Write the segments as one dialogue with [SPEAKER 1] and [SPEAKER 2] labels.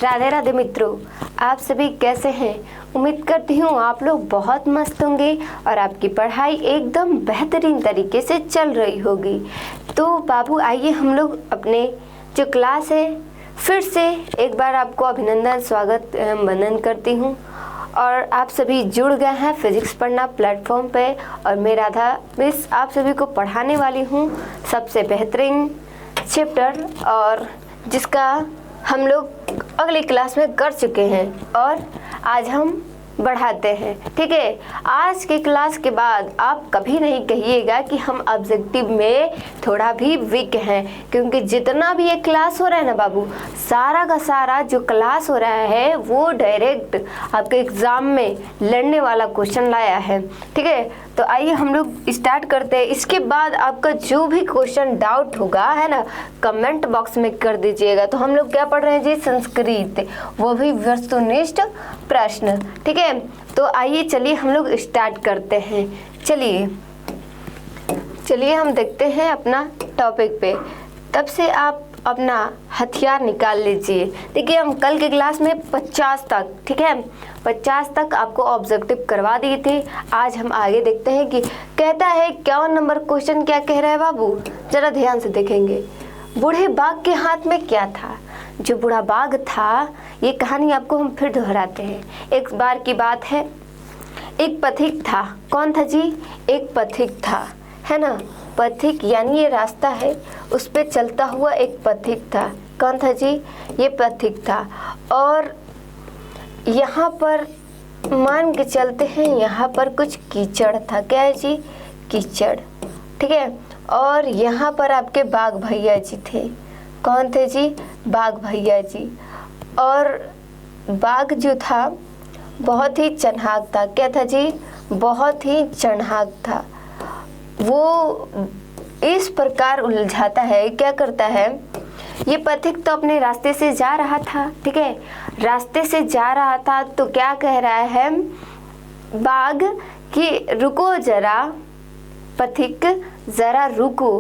[SPEAKER 1] राधे राधे मित्रों, आप सभी कैसे हैं। उम्मीद करती हूँ आप लोग बहुत मस्त होंगे और आपकी पढ़ाई एकदम बेहतरीन तरीके से चल रही होगी। तो बाबू आइए हम लोग अपने जो क्लास है फिर से एक बार आपको अभिनंदन स्वागत वंदन करती हूँ। और आप सभी जुड़ गए हैं फिजिक्स पढ़ना प्लेटफॉर्म पे और मैं राधा मिस आप सभी को पढ़ाने वाली हूँ सबसे बेहतरीन चैप्टर, और जिसका हम लोग अगली क्लास में कर चुके हैं और आज हम बढ़ाते हैं। ठीक है, आज के क्लास के बाद आप कभी नहीं कहिएगा कि हम ऑब्जेक्टिव में थोड़ा भी वीक हैं, क्योंकि जितना भी ये क्लास हो रहा है ना बाबू, सारा का सारा जो क्लास हो रहा है वो डायरेक्ट आपके एग्जाम में लड़ने वाला क्वेश्चन लाया है। ठीक है, तो आइए हम लोग स्टार्ट करते हैं। इसके बाद आपका जो भी क्वेश्चन डाउट होगा है ना, कमेंट बॉक्स में कर दीजिएगा। तो हम लोग क्या पढ़ रहे हैं जी, संस्कृत, वो भी वस्तुनिष्ठ प्रश्न। ठीक है, तो आइए चलिए हम लोग स्टार्ट करते हैं। चलिए हम देखते हैं अपना टॉपिक पे। तब से आप अपना हथियार निकाल लीजिए। देखिए हम कल के क्लास में 50 तक, ठीक है, 50 तक आपको ऑब्जेक्टिव करवा दिए थे। आज हम आगे देखते हैं कि कहता है 51 नंबर क्वेश्चन क्या कह रहा है बाबू, जरा ध्यान से देखेंगे। बूढ़े बाघ के हाथ में क्या था। जो बूढ़ा बाघ था, ये कहानी आपको हम फिर दोहराते हैं। एक बार की बात है, एक पथिक था। कौन था जी, एक पथिक था, है ना। पथिक यानी ये रास्ता है, उस पे चलता हुआ एक पथिक था। कौन था जी, ये पथिक था। और यहाँ पर मान के चलते हैं, यहाँ पर कुछ कीचड़ था। क्या है जी, कीचड़। ठीक है, और यहाँ पर आपके बाघ भैया जी थे। कौन थे जी, बाघ भैया जी। और बाघ जो था बहुत ही चन्हाक था। क्या था जी, बहुत ही चन्हाक था। वो इस प्रकार उलझाता है, क्या करता है, ये पथिक तो अपने रास्ते से जा रहा था। ठीक है, रास्ते से जा रहा था तो क्या कह रहा है बाघ कि रुको जरा, पथिक जरा रुको,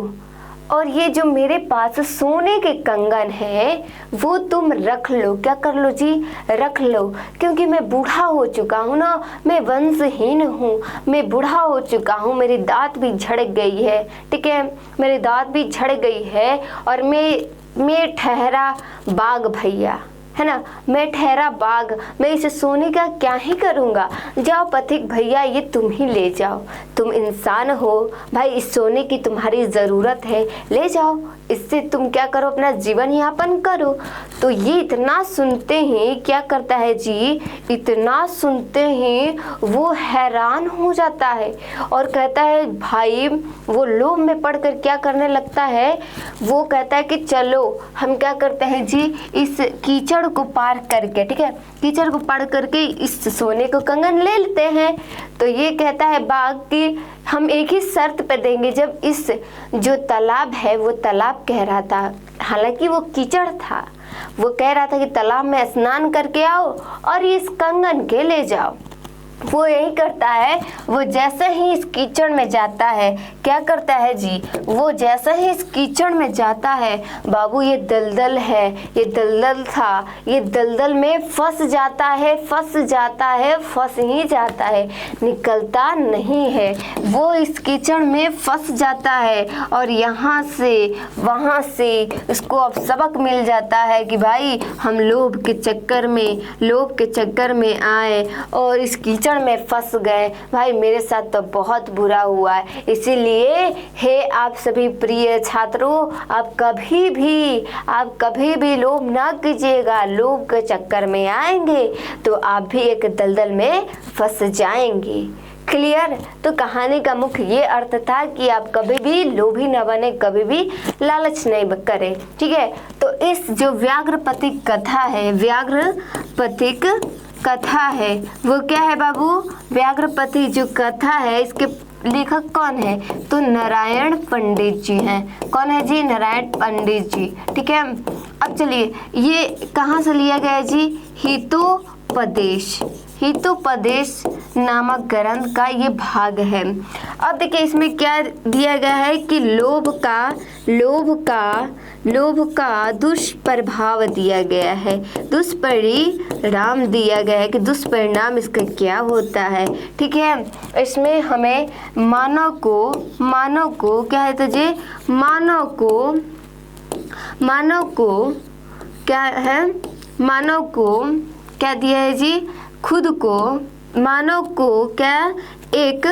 [SPEAKER 1] और ये जो मेरे पास सोने के कंगन है वो तुम रख लो। क्या कर लो जी, रख लो, क्योंकि मैं बूढ़ा हो चुका हूँ ना, मैं वंशहीन हूँ, मैं बूढ़ा हो चुका हूँ, मेरी दांत भी झड़ गई है। ठीक है, मेरी दांत भी झड़ गई है और मैं ठहरा बाघ भैया, है ना, मैं ठहरा बाघ, मैं इसे सोने का क्या ही करूँगा। जाओ पथिक भैया, ये तुम ही ले जाओ, तुम इंसान हो भाई, इस सोने की तुम्हारी ज़रूरत है, ले जाओ, इससे तुम क्या करो, अपना जीवन यापन करो। तो ये इतना सुनते ही क्या करता है जी, इतना सुनते ही वो हैरान हो जाता है और कहता है भाई, वो लोभ में पड़कर क्या करने लगता है, वो कहता है कि चलो हम क्या करते हैं जी, इस कीचड़ को पार करके, ठीक है, कीचड़ को पार करके इस सोने को कंगन ले लेते हैं। तो ये कहता है बाघ कि हम एक ही शर्त पे देंगे, जब इस जो तालाब है, वो तालाब कह रहा था, हालांकि वो कीचड़ था, वो कह रहा था कि तालाब में स्नान करके आओ और इस कंगन के ले जाओ। वो यही करता है, वो जैसे ही इस कीचड़ में जाता है, क्या करता है जी, वो जैसे ही इस कीचड़ में जाता है बाबू, ये दलदल है, ये दलदल था, ये दलदल में फंस जाता है, फंस जाता है, फंस ही जाता है, निकलता नहीं है। वो इस कीचड़ में फंस जाता है और यहाँ से वहाँ से उसको अब सबक मिल जाता है कि भाई हम लोभ के चक्कर में आए और इस कीचड़ में फंस गए। भाई मेरे साथ तो बहुत बुरा हुआ है, इसीलिए हे आप सभी प्रिय छात्रों, आप कभी भी लोभ ना कीजिएगा। लोभ के चक्कर में आएंगे तो आप भी एक दलदल में फंस जाएंगे। क्लियर। तो कहानी का मुख्य ये अर्थ था कि आप कभी भी लोभी न बने, कभी भी लालच नहीं करें। ठीक है, तो इस जो व्याघ्रपथिक कथा है वो क्या है बाबू, व्याघ्रपति जो कथा है, इसके लेखक कौन है, तो नारायण पंडित जी हैं। कौन है जी, नारायण पंडित जी। ठीक है, अब चलिए ये कहाँ से लिया गया जी, हितोपदेश हितोपदेश नामक ग्रंथ का ये भाग है। अब देखिए इसमें क्या दिया गया है कि लोभ का दुष्प्रभाव दिया गया है, दुष्परिणाम दिया गया है कि दुष्परिणाम इसका क्या होता है। ठीक है, इसमें हमें मानव को क्या है, तो जी मानव को क्या दिया है जी, खुद को मानव को क्या एक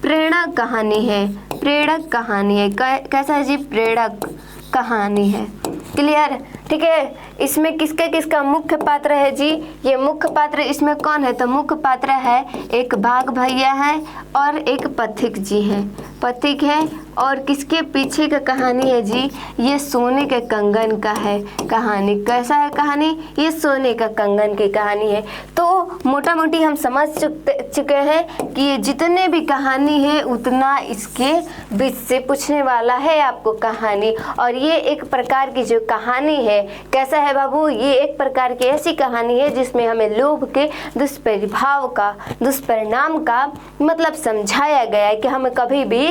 [SPEAKER 1] प्रेरक कहानी है। कैसा है जी, प्रेरक कहानी है। क्लियर, ठीक है। इसमें किसका मुख्य पात्र है जी, ये मुख्य पात्र इसमें कौन है, तो मुख्य पात्र है एक बाघ भैया है और एक पथिक जी है, पथिक है। और किसके पीछे का कहानी है जी, ये सोने के कंगन का है कहानी। कैसा है कहानी, ये सोने का कंगन की कहानी है। तो मोटा मोटी हम समझ चुके हैं कि ये जितने भी कहानी है उतना इसके बीच से पूछने वाला है आपको कहानी। और ये एक प्रकार की जो कहानी है, कैसा है बाबू, ये एक प्रकार की ऐसी कहानी है जिसमें हमें लोभ के दुष्प्रभाव का, दुष्परिणाम का मतलब समझाया गया है कि हमें कभी भी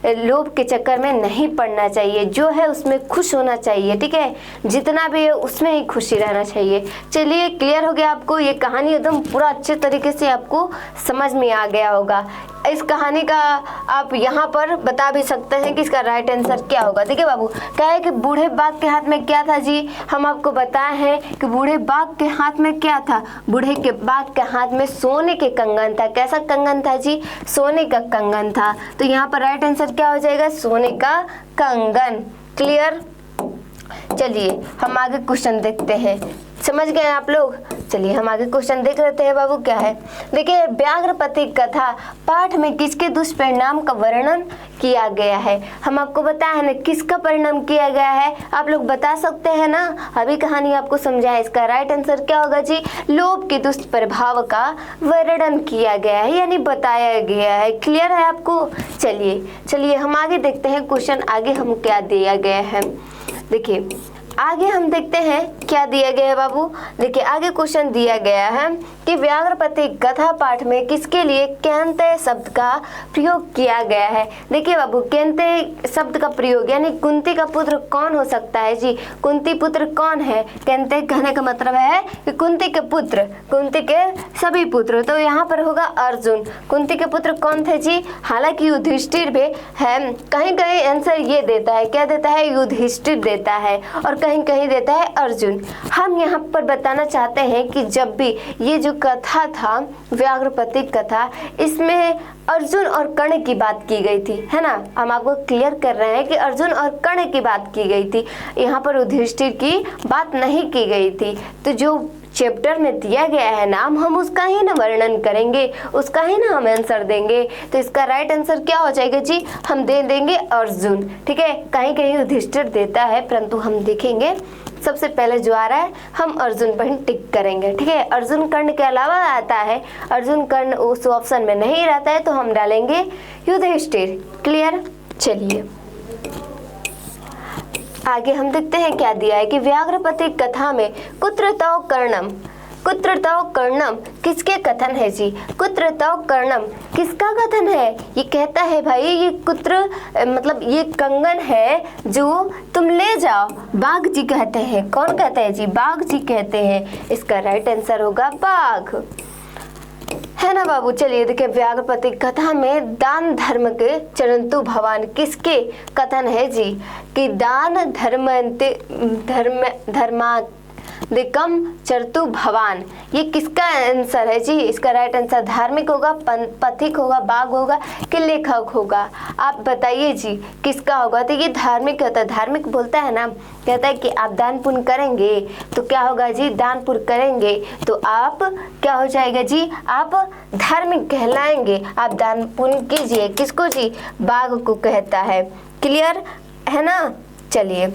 [SPEAKER 1] लोभ के चक्कर में नहीं पड़ना चाहिए, जो है उसमें खुश होना चाहिए। ठीक है, जितना भी है उसमें ही खुशी रहना चाहिए। चलिए, क्लियर हो गया आपको, ये कहानी एकदम पूरा अच्छे तरीके से आपको समझ में आ गया होगा। इस कहानी का आप यहाँ पर बता भी सकते हैं कि इसका राइट आंसर क्या होगा। देखिए बाबू, क्या है कि बूढ़े बाघ के हाथ में क्या था जी, हम आपको बताए हैं कि बूढ़े बाघ के हाथ में क्या था, बूढ़े के बाघ के हाथ में सोने के कंगन था। कैसा कंगन था जी, सोने का कंगन था। तो यहाँ पर राइट आंसर क्या हो जाएगा, सोने का कंगन। क्लियर, चलिए हम आगे क्वेश्चन देखते हैं। समझ गए आप लोग, चलिए हम आगे क्वेश्चन देख लेते हैं बाबू। क्या है, देखिए व्याघ्रपति कथा पाठ में किसके दुष्परिणाम का वर्णन किया गया है। हम आपको बताया है ना किसका परिणाम किया गया है, आप लोग बता सकते हैं ना, अभी कहानी आपको समझाया। इसका राइट आंसर क्या होगा जी, लोभ के दुष्प्रभाव का वर्णन किया गया है, यानी बताया गया है। क्लियर है आपको। चलिए हम आगे देखते हैं क्वेश्चन, आगे हम क्या दिया गया है। देखिए आगे हम देखते हैं क्या दिया गया है बाबू। देखिए आगे क्वेश्चन दिया गया है कि व्याघ्रपति कथा पाठ में किसके लिए कैंते शब्द का प्रयोग किया गया है। देखिए बाबू, कैंते शब्द का प्रयोग यानी कुंती का पुत्र कौन हो सकता है जी, कुंती पुत्र कौन है। कैंते कहने का मतलब है कि कुंती के पुत्र, कुंती के सभी पुत्र। तो यहाँ पर होगा अर्जुन। कुंती के पुत्र कौन थे जी, हालांकि युधिष्ठिर भी है। कहीं कहीं आंसर ये देता है, क्या देता है, युधिष्ठिर देता है, और कहीं कहीं देता है अर्जुन। हम यहाँ पर बताना चाहते हैं कि जब भी ये जो कथा था व्याघ्रपति कथा, इसमें अर्जुन और कर्ण की बात की गई थी, है ना। हम आपको क्लियर कर रहे हैं कि अर्जुन और कर्ण की बात की गई थी, यहाँ पर युधिष्ठिर की बात नहीं की गई थी। तो जो चैप्टर में दिया गया है नाम, हम उसका ही ना वर्णन करेंगे, उसका ही ना हम आंसर देंगे। तो इसका राइट आंसर क्या हो जाएगा जी, हम दे देंगे अर्जुन। ठीक है, कहीं कहीं युधिष्ठिर देता है, परंतु हम देखेंगे सबसे पहले जो आ रहा है हम अर्जुन पर ही टिक करेंगे। ठीक है, अर्जुन कर्ण के अलावा आता है, अर्जुन कर्ण उस ऑप्शन में नहीं रहता है, तो हम डालेंगे युधिष्ठिर। क्लियर, चलिए आगे हम देखते हैं क्या दिया है कि व्याघ्रपति कथा में कुत्रतव कर्णम किसके कथन है जी। कुत्रतव कर्णम किसका कथन है, ये कहता है भाई ये कुत्र मतलब ये कंगन है जो तुम ले जाओ, बाघ जी कहते हैं। कौन कहते हैं जी, बाघ जी कहते हैं। इसका राइट आंसर होगा बाघ, है ना बाबू। चलिए देखिए व्याघ्रपति कथा में दान धर्म के चरंतु भवान किसके कथन है जी, कि दान धर्मादिकम चरतु भवान, ये किसका आंसर है जी। इसका राइट आंसर धार्मिक होगा, पथिक होगा, बाघ होगा कि लेखक होगा, आप बताइए जी किसका होगा। तो ये धार्मिक होता है, धार्मिक बोलता है ना, कहता है कि आप दान पुण्य करेंगे तो क्या होगा जी, दान पुण्य करेंगे तो आप क्या हो जाएगा जी, आप धार्मिक कहलाएंगे। आप दान पुण्य कीजिए, किसको जी, बाघ को कहता है। क्लियर है ना। चलिए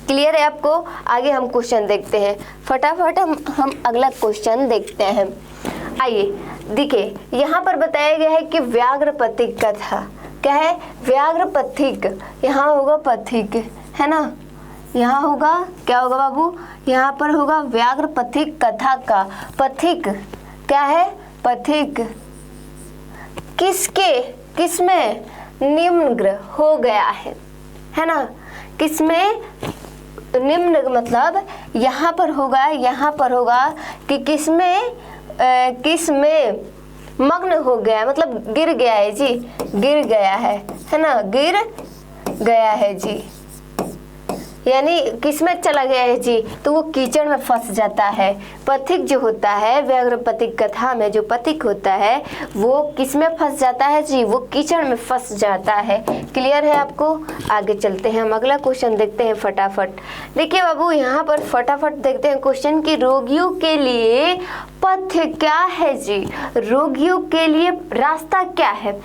[SPEAKER 1] क्लियर है आपको। आगे हम क्वेश्चन देखते हैं, फटाफट हम अगला क्वेश्चन देखते हैं। आइए देखिए यहाँ पर बताया गया है कि व्याघ्रपति कथा क्या है, व्याघ्रपथिक, यहाँ होगा पथिक, है ना, यहाँ होगा क्या होगा बाबू, यहाँ पर होगा व्याघ्र पथिक कथा का। पथिक क्या है, पथिक किसके, किसमें, निम्न हो गया है ना, किसमें निम्न मतलब यहाँ पर होगा कि किसमें किसमें मग्न हो गया मतलब गिर गया है जी, गिर गया है ना, गिर गया है जी, यानी किसमें चला गया है जी, तो वो कीचड़ में फंस जाता है। पथिक जो होता है व्याघ्र पथिक कथा में जो पथिक होता है वो किसमें फंस जाता है जी, वो कीचड़ में फंस जाता है। क्लियर है आपको? आगे चलते हैं, हम अगला क्वेश्चन देखते हैं फटाफट। देखिए बाबू यहाँ पर फटाफट देखते हैं क्वेश्चन की रोगियों के लिए पथ क्या है जी, रोगियों के लिए रास्ता क्या है।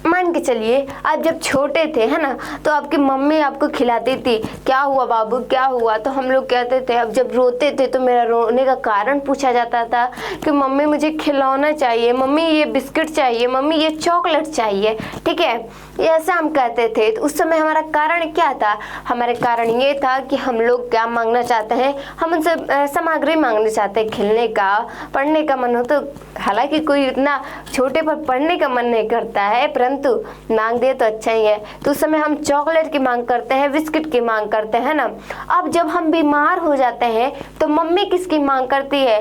[SPEAKER 1] मान के चलिए आप जब छोटे थे है ना, तो आपकी मम्मी आपको खिलाती थी, क्या हुआ बाबू क्या हुआ, तो हम लोग कहते थे, अब जब रोते थे तो मेरा रोने का कारण पूछा जाता था कि मम्मी मुझे खिलौना चाहिए, मम्मी ये बिस्किट चाहिए, मम्मी ये चॉकलेट चाहिए, ठीक है, ऐसा हम कहते थे। तो उस समय हमारा कारण क्या था, हमारे कारण ये था कि हम लोग क्या मांगना चाहते हैं, हम उनसे सामग्री मांगना चाहते हैं, खेलने का, पढ़ने का मन हो तो, हालांकि कोई इतना छोटे पर पढ़ने का मन नहीं करता है, परंतु मांग दे तो अच्छा ही है। तो उस समय हम चॉकलेट की मांग करते हैं, बिस्किट की मांग करते हैं ना। अब जब हम बीमार हो जाते हैं तो मम्मी किसकी मांग करती है,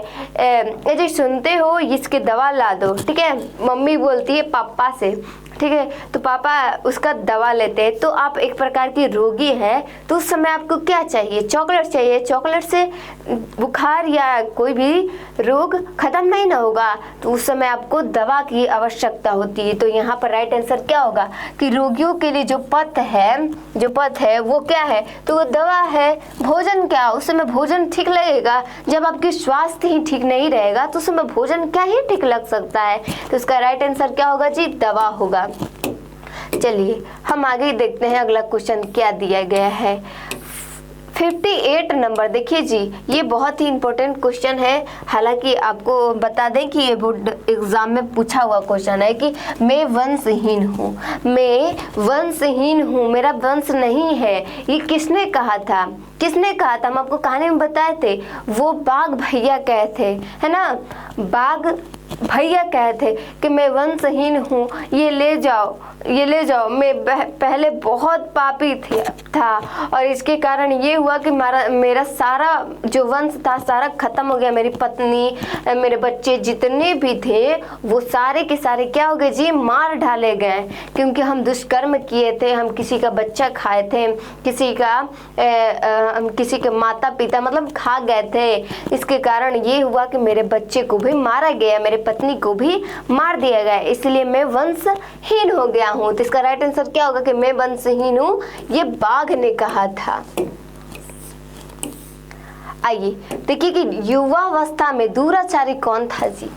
[SPEAKER 1] यदि सुनते हो इसकी दवा ला दो, ठीक है, मम्मी बोलती है पापा से, ठीक है, तो पापा उसका दवा लेते हैं। तो आप एक प्रकार की रोगी है, तो उस समय आपको क्या चाहिए, चॉकलेट चाहिए। चॉकलेट से बुखार या कोई भी रोग खत्म नहीं ना होगा, तो उस समय आपको दवा की आवश्यकता होती है। तो यहाँ पर राइट आंसर क्या होगा कि रोगियों के लिए जो पथ है वो क्या है, तो वो दवा है। भोजन क्या, उस समय भोजन ठीक लगेगा, जब आपकी स्वास्थ्य ही ठीक नहीं रहेगा तो उस समय भोजन क्या ही ठीक लग सकता है। तो इसका राइट आंसर क्या होगा जी, दवा होगा। चलिए हम आगे देखते हैं अगला क्वेश्चन क्या दिया गया है। 58 नंबर देखिए जी, ये बहुत ही इंपॉर्टेंट क्वेश्चन है। हालांकि आपको बता दें कि ये बोर्ड एग्जाम में पूछा हुआ क्वेश्चन है कि मैं वंशहीन हूँ, मैं वंशहीन हूँ, मेरा वंश नहीं है। ये किसने कहा था, किसने कहा था, हम आपको कहानी में बताए थे, वो बाघ भैया कहे थे, है ना, बाघ भैया कहे थे कि मैं वंशहीन हूँ, ये ले जाओ, ये ले जाओ, मैं पहले बहुत पापी था और इसके कारण ये हुआ कि मेरा सारा जो वंश था सारा खत्म हो गया, मेरी पत्नी, मेरे बच्चे जितने भी थे वो सारे के सारे क्या हो गए जी, मार डाले गए, क्योंकि हम दुष्कर्म किए थे, हम किसी का बच्चा खाए थे, किसी के माता पिता मतलब खा गए थे। इसके कारण ये हुआ कि मेरे बच्चे को भी मारा गया, मेरे पत्नी को भी मार दिया गया, इसलिए मैं वंशहीन हो गया हूँ। तो इसका राइट आंसर क्या होगा कि मैं वंशहीन हूँ, ये बाघ ने कहा था। आइए देखिए कि युवा अवस्था में दुराचारी कौन था जी।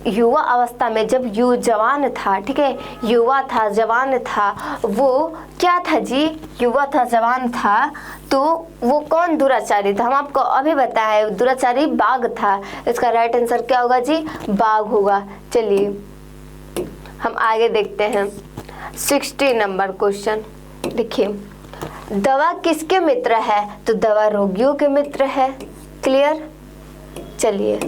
[SPEAKER 1] युवा अवस्था में जब जवान था, ठीक है, युवा था, जवान था, वो क्या था जी, युवा था, जवान था, तो वो कौन दुराचारी था, हम आपको अभी बताया, दुराचारी बाघ था। इसका राइट आंसर क्या होगा जी, बाघ होगा। चलिए हम आगे देखते हैं 60 नंबर क्वेश्चन। देखिए दवा किसके मित्र है, तो दवा रोगियों के मित्र है। क्लियर? चलिए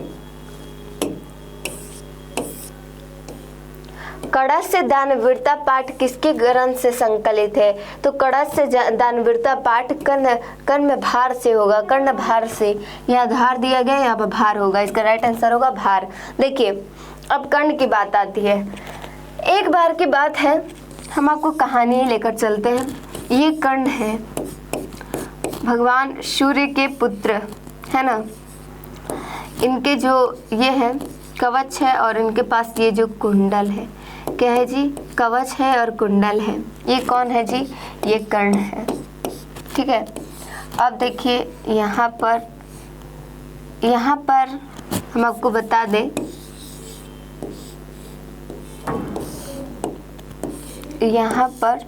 [SPEAKER 1] कड़स से दानवीरता पाठ किसके ग्रंथ से संकलित है, तो कड़स से दानवीरता पाठ कर्ण भार से होगा, कर्ण भार से, यहाँ धार दिया गया, यहाँ पर भार होगा, इसका राइट आंसर होगा भार। देखिए अब कर्ण की बात आती है। एक बार की बात है, हम आपको कहानी लेकर चलते हैं। ये कर्ण है, भगवान सूर्य के पुत्र है ना, इनके जो ये है कवच है और इनके पास ये जो कुंडल है, क्या है जी, कवच है और कुंडल है। ये कौन है जी, ये कर्ण है, ठीक है। अब देखिए यहाँ पर हम आपको बता दें, यहाँ पर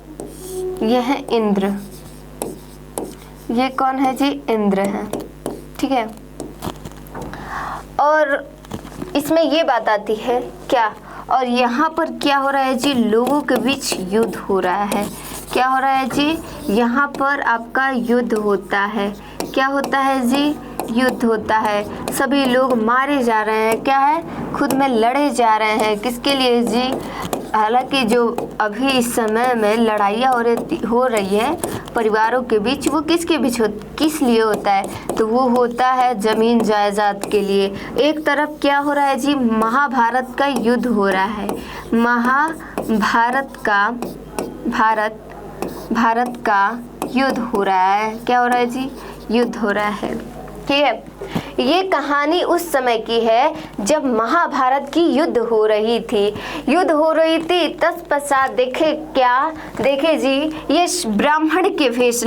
[SPEAKER 1] यह है इंद्र, ये कौन है जी, इंद्र है, ठीक है। और इसमें ये बात आती है क्या, और यहाँ पर क्या हो रहा है जी, लोगों के बीच युद्ध हो रहा है, क्या हो रहा है जी, यहाँ पर आपका युद्ध होता है। क्या होता है जी, युद्ध होता है। सभी लोग मारे जा रहे हैं, क्या है, खुद में लड़े जा रहे हैं। किसके लिए जी, हालांकि जो अभी इस समय में लड़ाइयाँ हो रही है परिवारों के बीच, वो किसके बीच किस लिए होता है, तो वो होता है ज़मीन जायदाद के लिए। एक तरफ क्या हो रहा है जी, महाभारत का युद्ध हो रहा है। महाभारत का भारत का युद्ध हो रहा है। क्या हो रहा है जी, युद्ध हो रहा है। ठीक है, ये कहानी उस समय की है जब महाभारत की युद्ध हो रही थी। तत्पश्चात देखे जी, ये ब्राह्मण के भेष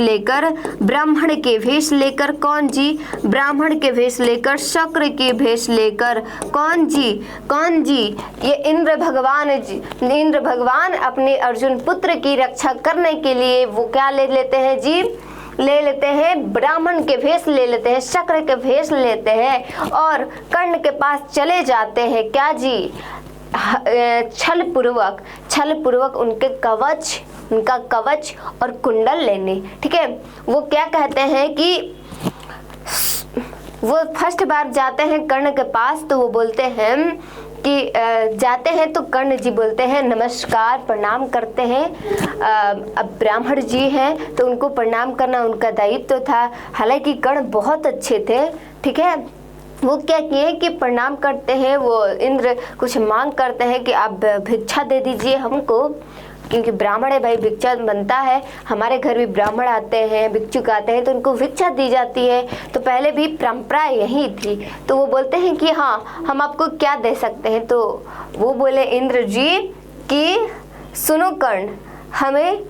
[SPEAKER 1] लेकर कौन जी, ब्राह्मण के भेष लेकर, शक्र के भेष लेकर कौन जी, ये इंद्र भगवान अपने अर्जुन पुत्र की रक्षा करने के लिए वो क्या ले लेते हैं जी, ले लेते हैं ब्राह्मण के भेष ले लेते हैं, शक्र के भेष लेते हैं और कर्ण के पास चले जाते हैं। क्या जी, छल पूर्वक उनका कवच और कुंडल लेने। ठीक है, वो क्या कहते हैं कि वो फर्स्ट बार जाते हैं कर्ण के पास, तो वो बोलते हैं कि जाते हैं तो कर्ण जी बोलते हैं नमस्कार, प्रणाम करते हैं। अब ब्राह्मण जी हैं तो उनको प्रणाम करना उनका दायित्व था। हालांकि कर्ण बहुत अच्छे थे। ठीक है, वो क्या किए कि प्रणाम करते हैं, वो इंद्र कुछ मांग करते हैं कि आप भिक्षा दे दीजिए हमको, क्योंकि ब्राह्मण है भाई, भिक्षा बनता है। हमारे घर भी ब्राह्मण आते हैं, भिक्षुक आते हैं, तो उनको भिक्षा दी जाती है। तो पहले भी परंपरा यही थी। तो वो बोलते हैं कि हाँ, हम आपको क्या दे सकते हैं। तो वो बोले इंद्र जी कि सुनो कर्ण, हमें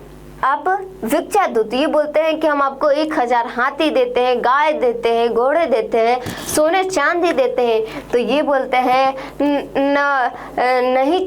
[SPEAKER 1] आप भिक्षा दो। तो ये बोलते हैं कि हम आपको 1000 हाथी देते हैं, गाय देते हैं, घोड़े देते हैं, सोने चांदी देते हैं। तो ये बोलते हैं नहीं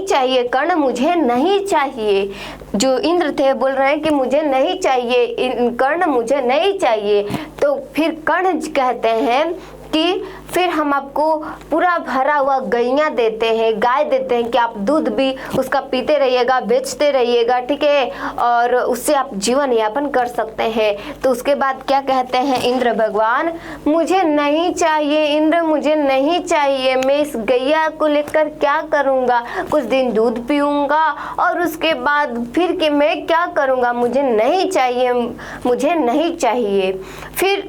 [SPEAKER 1] चाहिए कर्ण, मुझे नहीं चाहिए। जो इंद्र थे बोल रहे हैं कि मुझे नहीं चाहिए कर्ण, मुझे नहीं चाहिए। तो फिर कर्ण कहते हैं कि फिर हम आपको पूरा भरा हुआ गैया देते हैं, गाय देते हैं कि आप दूध भी उसका पीते रहिएगा, बेचते रहिएगा। ठीक है, और उससे आप जीवन यापन कर सकते हैं। तो उसके बाद क्या कहते हैं इंद्र भगवान, मुझे नहीं चाहिए इंद्र, मुझे नहीं चाहिए। मैं इस गैया को लेकर क्या करूँगा, कुछ दिन दूध पीऊँगा और उसके बाद फिर कि मैं क्या करूँगा, मुझे नहीं चाहिए, मुझे नहीं चाहिए। फिर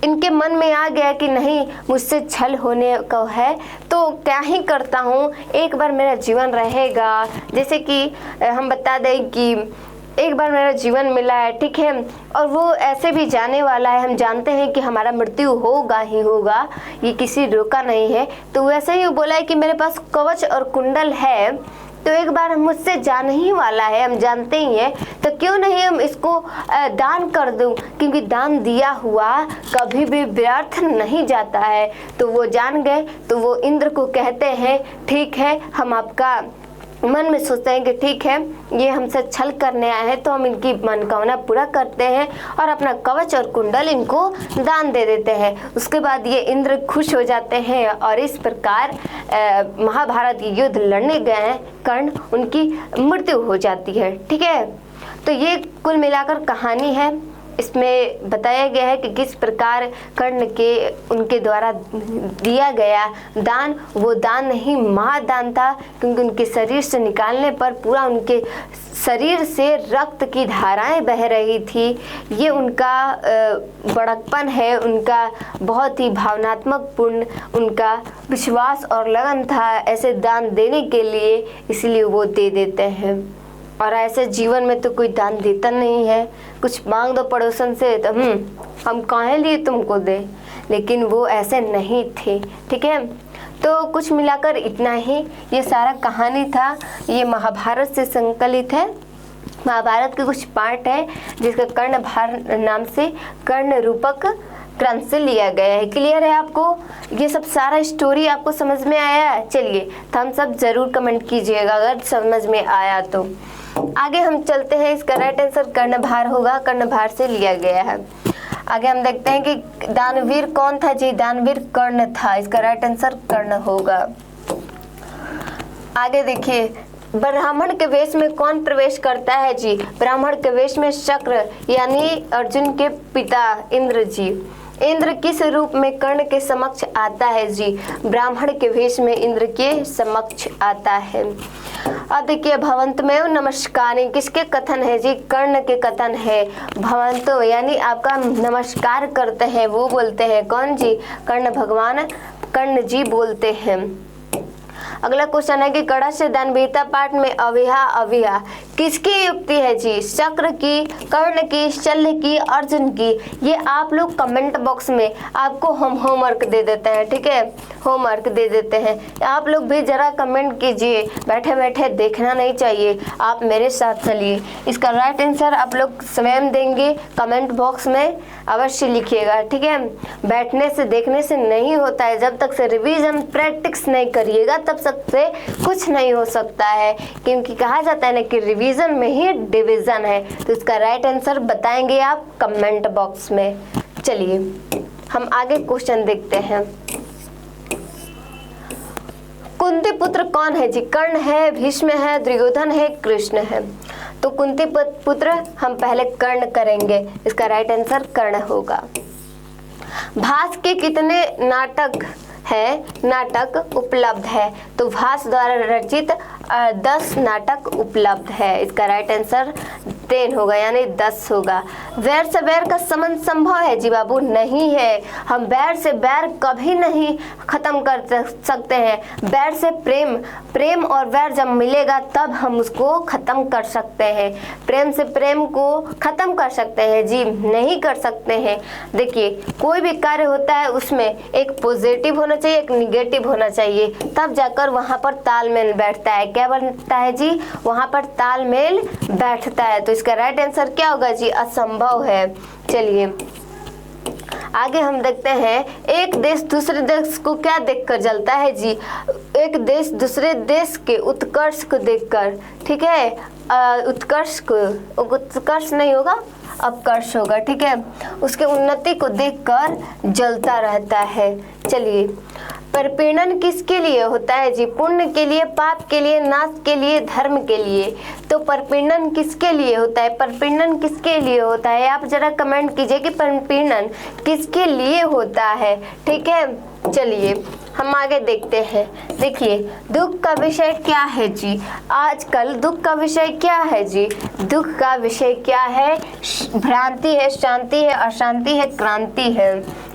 [SPEAKER 1] इनके मन में आ गया कि नहीं, मुझसे छल होने का है तो क्या ही करता हूँ, एक बार मेरा जीवन रहेगा। जैसे कि हम बता दें कि एक बार मेरा जीवन मिला है, ठीक है, और वो ऐसे भी जाने वाला है। हम जानते हैं कि हमारा मृत्यु होगा ही होगा, ये किसी रोका नहीं है। तो वैसे ही वो बोला है कि मेरे पास कवच और कुंडल है, तो एक बार मुझसे जाने ही वाला है, हम जानते ही हैं, तो क्यों नहीं हम इसको दान कर दूं, क्योंकि दान दिया हुआ कभी भी व्यर्थ नहीं जाता है। तो वो जान गए। तो वो इंद्र को कहते हैं ठीक है, हम आपका मन में सोचते हैं कि ठीक है, ये हमसे छल करने आए हैं, तो हम इनकी मनोकामना पूरा करते हैं और अपना कवच और कुंडल इनको दान दे देते हैं। उसके बाद ये इंद्र खुश हो जाते हैं और इस प्रकार महाभारत की युद्ध लड़ने गए हैं कर्ण, उनकी मृत्यु हो जाती है। ठीक है, तो ये कुल मिलाकर कहानी है। इसमें बताया गया है कि किस प्रकार कर्ण के उनके द्वारा दिया गया दान, वो दान नहीं महादान था, क्योंकि उनके शरीर से निकालने पर पूरा उनके शरीर से रक्त की धाराएं बह रही थी। ये उनका बड़कपन है, उनका बहुत ही भावनात्मक पूर्ण उनका विश्वास और लगन था ऐसे दान देने के लिए, इसलिए वो दे देते हैं। और ऐसे जीवन में तो कोई दान देता नहीं है। कुछ मांग दो पड़ोसन से तो हम काहे लिए तुमको दे, लेकिन वो ऐसे नहीं थे। ठीक है, तो कुछ मिलाकर इतना ही ये सारा कहानी था। ये महाभारत से संकलित है। महाभारत के कुछ पार्ट है जिसका कर्णभार नाम से कर्ण रूपक ग्रंथ से लिया गया है। क्लियर है आपको? ये सब सारा स्टोरी आपको समझ में आया है? चलिए थम्स अप जरूर कमेंट कीजिएगा अगर समझ में आया तो। आगे हम चलते हैं। इसका राइट आंसर कर्णभार होगा, कर्णभार से लिया गया है। आगे हम देखते हैं कि दानवीर कौन था जी? दानवीर कर्ण था। इसका राइट आंसर कर्ण होगा। आगे देखिए, ब्राह्मण के वेश में कौन प्रवेश करता है जी? ब्राह्मण के वेश में शक्र यानी अर्जुन के पिता इंद्र जी। इंद्र किस रूप में कर्ण के समक्ष आता है जी? ब्राह्मण के वेश में इंद्र के समक्ष आता है। अब देखिए भवंतमेव नमस्कार किसके कथन है जी? कर्ण के कथन है। भवंतो यानी आपका नमस्कार करते हैं वो बोलते हैं कौन जी? कर्ण भगवान कर्ण जी बोलते हैं। अगला क्वेश्चन है कि कड़ा से दानवीरता पाठ में अविहा अविहा किसकी युक्ति है जी? शक्र की, कर्ण की, शल्य की, अर्जुन की? ये आप लोग कमेंट बॉक्स में आपको हम होमवर्क दे देते हैं, ठीक है, होमवर्क दे देते हैं। आप लोग भी जरा कमेंट कीजिए, बैठे बैठे देखना नहीं चाहिए, आप मेरे साथ चलिए। इसका राइट आंसर आप लोग स्वयं देंगे, कमेंट बॉक्स में अवश्य लिखिएगा, ठीक है। बैठने से देखने से नहीं होता है, जब तक से रिवीजन प्रैक्टिस नहीं करिएगा तब तक से कुछ नहीं हो सकता है, क्योंकि कहा जाता है ना कि रिवीजन में ही डिवीजन है। तो इसका राइट आंसर बताएंगे आप कमेंट बॉक्स में। चलिए हम आगे क्वेश्चन देखते हैं। कुंती पुत्र कौन है जी? कर्ण है, भीष्म है, दुर्योधन है, कृष्ण है? तो कुंती पुत्र हम पहले कर्ण करेंगे, इसका राइट आंसर कर्ण होगा। भास के कितने नाटक है, नाटक उपलब्ध है? तो भास द्वारा रचित 10 नाटक उपलब्ध है, इसका राइट आंसर 10 होगा यानी 10 होगा। वैर से वैर का संबंध संभव है जी बाबू? नहीं है। हम वैर से वैर कभी नहीं खत्म कर सकते हैं। वैर से प्रेम, प्रेम और वैर जब मिलेगा तब हम उसको खत्म कर सकते हैं। प्रेम से प्रेम को खत्म कर सकते हैं जी? नहीं कर सकते हैं। देखिए कोई भी कार्य होता है उसमें एक पॉजिटिव होना चाहिए, एक निगेटिव होना चाहिए, तब जाकर वहां पर तालमेल बैठता है। क्या बनता है जी? वहां पर तालमेल बैठता है। तो इसका राइट आंसर क्या होगा जी? असंभव है। चलिए आगे हम देखते हैं, एक देश दूसरे देश को क्या देखकर जलता है जी? एक देश दूसरे देश के उत्कर्ष को देखकर, ठीक है, उत्कर्ष को, उत्कर्ष नहीं होगा, अपकर्ष होगा, ठीक है, उसके उन्नति को देखकर जलता रहता है। चलिए परपीड़न किसके लिए होता है जी? पुण्य के लिए, पाप के लिए, नाश के लिए, धर्म के लिए? तो परपीड़न किसके लिए होता है? परपीड़न किसके लिए होता है? आप जरा कमेंट कीजिए कि परपीड़न किसके लिए होता है, ठीक है। चलिए हम आगे देखते हैं। देखिए दुख का विषय क्या है जी? आजकल दुख का विषय क्या है जी? दुख का विषय क्या है? भ्रांति है, शांति है, अशांति है, क्रांति है।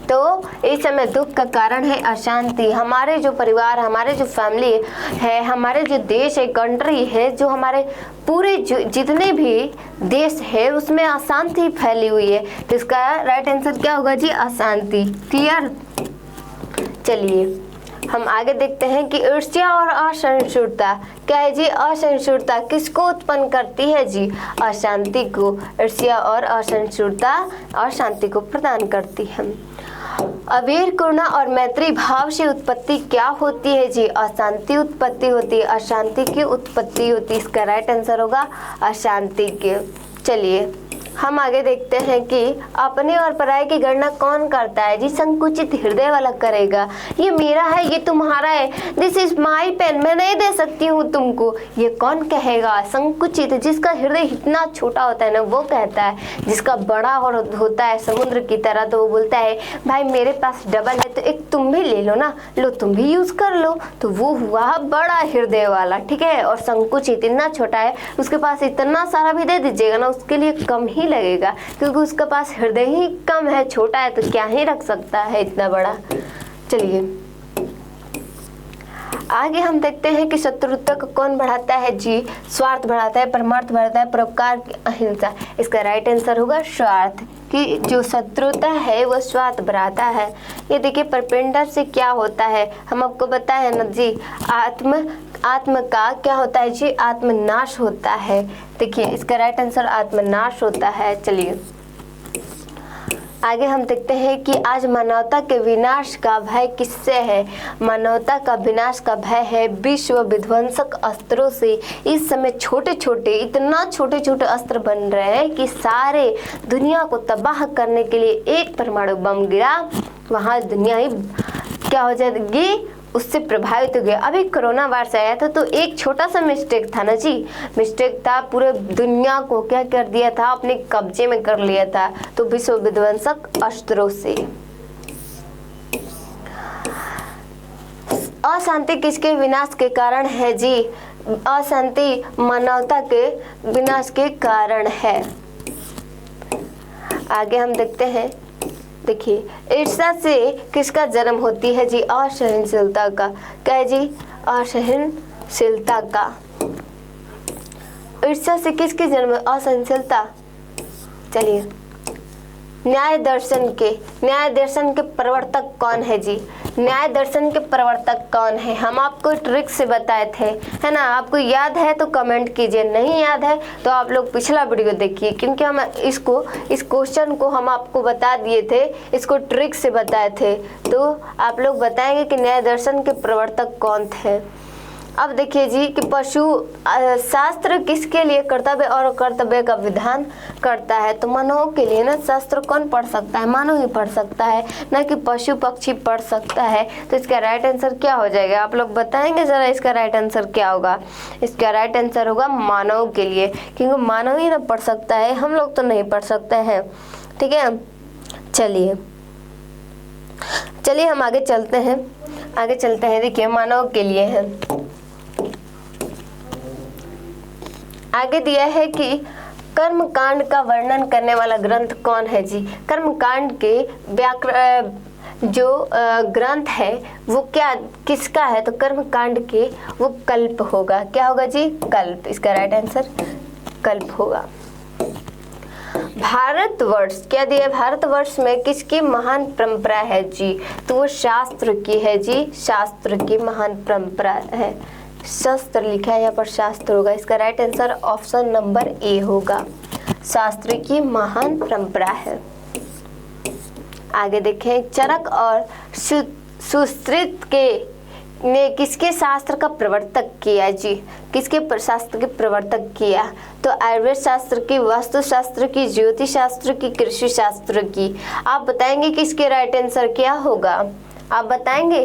[SPEAKER 1] तो इस समय दुख का कारण है अशांति। हमारे जो परिवार, हमारे जो फैमिली है, हमारे जो देश है, कंट्री है, जो हमारे पूरे जितने भी देश है उसमें अशांति फैली हुई है। तो इसका राइट आंसर क्या होगा जी? अशांति। क्लियर? चलिए हम आगे देखते हैं कि ईर्ष्या और असहिष्णुता क्या है जी? असहिष्णुता किसको उत्पन्न करती है जी? अशांति को। ईर्ष्या और असहिष्णुता अशांति को प्रदान करती है। अवीर करुणा और मैत्री भाव से उत्पत्ति क्या होती है जी? अशांति उत्पत्ति होती है, अशांति की उत्पत्ति होती है। इसका राइट आंसर होगा अशांति के। चलिए हम आगे देखते हैं कि अपने और पराये की गणना कौन करता है जी? संकुचित हृदय वाला करेगा। ये मेरा है, ये तुम्हारा है, दिस इज माई पेन, मैं नहीं दे सकती हूँ तुमको, ये कौन कहेगा? संकुचित, जिसका हृदय इतना छोटा होता है ना वो कहता है। जिसका बड़ा और होता है समुद्र की तरह तो वो बोलता है भाई मेरे पास डबल है तो एक तुम भी ले लो ना, लो तुम भी यूज कर लो। तो वो हुआ बड़ा हृदय वाला, ठीक है। और संकुचित इतना छोटा है, उसके पास इतना सारा भी दे दीजिएगा ना उसके लिए कम ही लगेगा, क्योंकि उसके पास हृदय ही कम है, छोटा है, तो क्या ही रख सकता है इतना बड़ा। चलिए आगे हम देखते हैं कि शत्रुता को कौन बढ़ाता है जी? स्वार्थ बढ़ाता है, परमार्थ बढ़ाता है, परोपकार, अहिंसा। इसका राइट आंसर होगा स्वार्थ, कि जो शत्रुता है वो स्वार्थ बढ़ाता है। ये देखिए परपेंडर से क्या होता है, हम आपको बताए ना जी, आत्म का क्या होता है जी? आत्मनाश होता है। देखिए इसका राइट आंसर आत्मनाश होता है। चलिए आगे हम देखते हैं कि आज मानवता के विनाश का भय किससे है? मानवता का विनाश का भय है विश्व विध्वंसक अस्त्रों से। इस समय छोटे छोटे, इतना छोटे छोटे अस्त्र बन रहे हैं कि सारे दुनिया को तबाह करने के लिए एक परमाणु बम गिरा, वहाँ दुनिया ही क्या हो जाएगी? उससे प्रभावित हो गया। अभी कोरोना वायरस आया था तो एक छोटा सा मिस्टेक था ना जी, मिस्टेक था, पूरे दुनिया को क्या कर दिया था, अपने कब्जे में कर लिया था। तो विश्व विध्वंसक अस्त्रों से। अशांति किसके विनाश के कारण है जी? अशांति मानवता के विनाश के कारण है। आगे हम देखते हैं, देखिए ईर्ष्या से किसका जन्म होती है जी? असहनशीलता का। क्या है जी? असहनशीलता का। ईर्ष्या से किसकी जन्म? असहनशीलता। चलिए, न्याय दर्शन के प्रवर्तक कौन है जी? न्याय दर्शन के प्रवर्तक कौन है? हम आपको ट्रिक से बताए थे, है ना? आपको याद है तो कमेंट कीजिए, नहीं याद है तो आप लोग पिछला वीडियो देखिए, क्योंकि हम इस क्वेश्चन को हम आपको बता दिए थे, इसको ट्रिक से बताए थे। तो आप लोग बताएंगे कि न्याय दर्शन के प्रवर्तक कौन थे। अब देखिए जी कि पशु शास्त्र किसके लिए कर्तव्य और कर्तव्य का विधान करता है? तो मानव के लिए ना। शास्त्र कौन पढ़ सकता है? मानव ही पढ़ सकता है, ना कि पशु पक्षी पढ़ सकता है। तो इसका राइट आंसर क्या हो जाएगा? आप लोग बताएंगे जरा, इसका राइट आंसर क्या होगा? इसका राइट आंसर होगा मानव के लिए, क्योंकि मानव ही ना पढ़ सकता है, हम लोग तो नहीं पढ़ सकते हैं। ठीक है, चलिए हम आगे चलते हैं। देखिए मानव के लिए है, आगे दिया है कि कर्मकांड का वर्णन करने वाला ग्रंथ कौन है जी? कर्मकांड के जो ग्रंथ है वो किसका है? तो कर्मकांड के वो कल्प होगा। क्या होगा जी? कल्प। इसका राइट आंसर कल्प होगा। भारतवर्ष, क्या दिया? भारतवर्ष में किसकी महान परंपरा है जी? तो वो शास्त्र की है जी, शास्त्र की महान परंपरा है। शास्त्र लिखा है यहाँ पर, शास्त्र होगा। इसका right answer option number A होगा, शास्त्र की महान परंपरा है। आगे देखें, चरक और सुश्रुत ने किसके शास्त्र का प्रवर्तक किया जी? किसके शास्त्र के प्रवर्तक किया? तो आयुर्वेद शास्त्र की, वास्तु शास्त्र की, ज्योतिष शास्त्र की, कृषि शास्त्र की। आप बताएंगे कि इसके राइट आंसर क्या होगा? आप बताएंगे।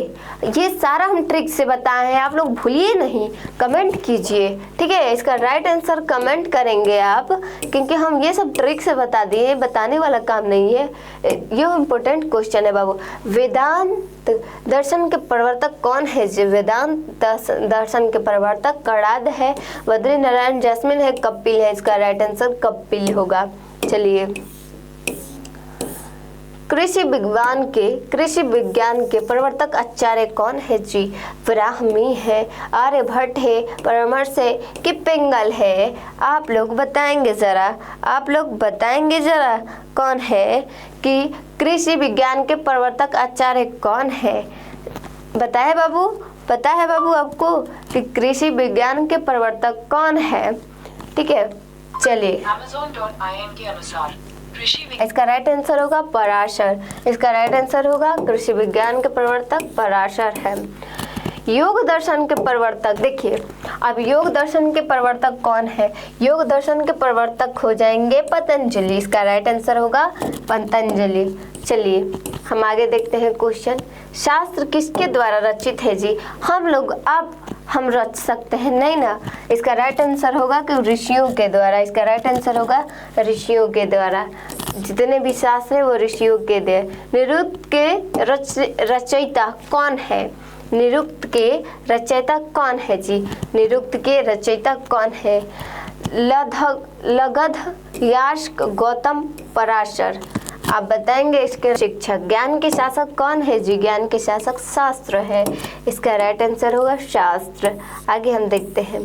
[SPEAKER 1] ये सारा हम ट्रिक से बताए हैं, आप लोग भूलिए नहीं, कमेंट कीजिए। ठीक है, इसका राइट आंसर कमेंट करेंगे आप, क्योंकि हम ये सब ट्रिक से बता दिए, बताने वाला काम नहीं है। ये इम्पोर्टेंट क्वेश्चन है बाबू। वेदांत दर्शन के प्रवर्तक कौन है जी? वेदांत दर्शन के प्रवर्तक कणाद है, बद्री नारायण, जैस्मिन है, कपिल है। इसका राइट आंसर कपिल होगा। चलिए, कृषि विज्ञान के प्रवर्तक आचार्य कौन है जी? ब्राह्मी है, आर्यभट्ट है, परमर्श है कि पिंगल है? आप लोग बताएंगे जरा, कौन है कि कृषि विज्ञान के प्रवर्तक आचार्य कौन है? पता है बाबू आपको कि कृषि विज्ञान के प्रवर्तक कौन है? ठीक है, चलिए, Amazon.in के अनुसार इसका राइट आंसर होगा पराशर। इसका राइट आंसर होगा कृषि विज्ञान के प्रवर्तक पराशर है। योग दर्शन के प्रवर्तक, देखिए अब योग दर्शन के प्रवर्तक कौन है? योग दर्शन के प्रवर्तक हो जाएंगे पतंजलि। इसका राइट आंसर होगा पतंजलि। चलिए हम आगे देखते हैं क्वेश्चन। शास्त्र किसके द्वारा रचित है जी? हम रच सकते हैं नहीं ना? इसका राइट आंसर होगा कि ऋषियों के द्वारा। इसका राइट आंसर होगा ऋषियों के द्वारा। जितने भी शास्त्र है वो ऋषियों के दे। निरुक्त के रचयिता कौन है? निरुक्त के रचयिता कौन है जी? निरुक्त के रचयिता कौन है? लगध, यास्क, गौतम, पराशर। आप बताएंगे इसके शिक्षक। ज्ञान के शासक कौन है जी? ज्ञान के शासक शास्त्र है। इसका राइट आंसर होगा शास्त्र। आगे हम देखते हैं।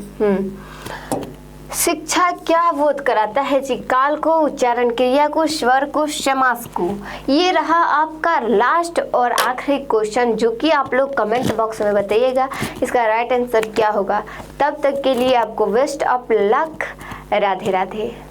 [SPEAKER 1] शिक्षा क्या बोध कराता है जी? काल को, उच्चारण क्रिया को, स्वर को, समास को। ये रहा आपका लास्ट और आखिरी क्वेश्चन, जो कि आप लोग कमेंट बॉक्स में बताइएगा इसका राइट आंसर क्या होगा। तब तक के लिए आपको best of luck. Radhe Radhe.